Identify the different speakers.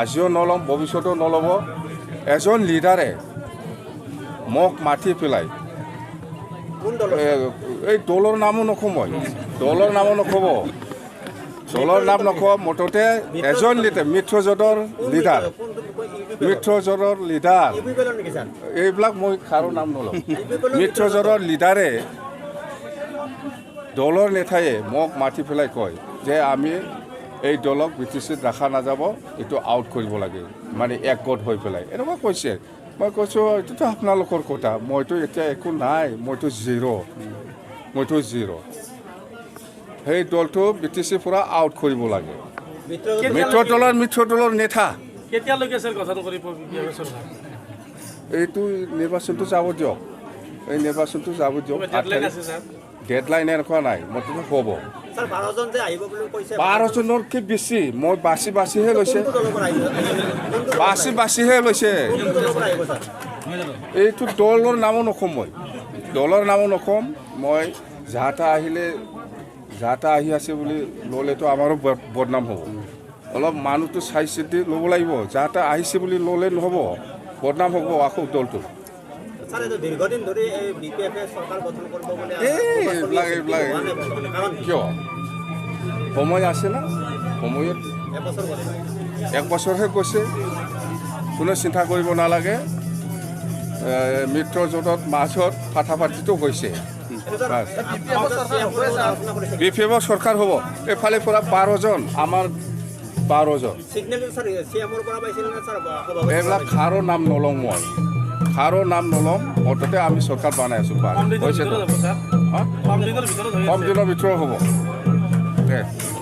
Speaker 1: আজিও নল'ম ভৱিষ্যতেও নল'ব এজন লিডাৰে মোক মাতি পেলাই এই দলৰ নামো নকওঁ মই দলৰ নামো নক'ব দলৰ নাম নকওঁ মুঠতে এজন লিডাৰ মিত্ৰজোঁটৰ লিডাৰ এইবিলাক মই কাৰো নাম নলওঁ মিত্ৰজোঁটৰ লিডাৰে দলৰ নেতায়ে মোক মাতি পেলাই কয় যে আমি এই দলক BTCত ৰাখা নাযাব এইটো আউট কৰিব লাগে মানে একগোট হৈ পেলাই এনেকুৱা কৈছে মই কৈছোঁ এইটোতো আপোনালোকৰ কথা মইতো এতিয়া একো নাই মইতো জিৰ' সেই দলটো BTCৰ পৰা আউট কৰিব লাগে মিত্ৰ দলৰ নেতা
Speaker 2: কেতিয়ালৈকে স্যাৰ কথাটো কৰিব
Speaker 1: এইটো নিৰ্বাচনটো যাব দিয়ক এই নিৰ্বাচনটো যাব দিয়ক ডেডলাইন এনেকুৱা নাই মুঠতে হ'ব 12জনতকৈ বেছি মই বাছিহে লৈছে এইটো দলৰ নামো নক'ম মই যাহা আহি আছে বুলি ল'লেতো আমাৰো বদনাম হ'ব অলপ মানুহটো চাই চিতি ল'ব লাগিব যাহা আহিছে বুলি ল'লে নহ'ব বদনাম হ'ব আকৌ দলটো কিয় সময় আছে না সময়ত এক বছৰহে কৈছে কোনো চিন্তা কৰিব নালাগে মিত্ৰজোঁটত মাজত ফাটাফাটিটো হৈছে BPF চৰকাৰ হ'ব এইফালে পৰা 12জন আমাৰ 12জন এইবিলাক কাৰো নাম নলওঁ মই মুঠতে আমি চৰকাৰ বনাই আছোঁ হৈছে কম দিনৰ ভিতৰত হ'ব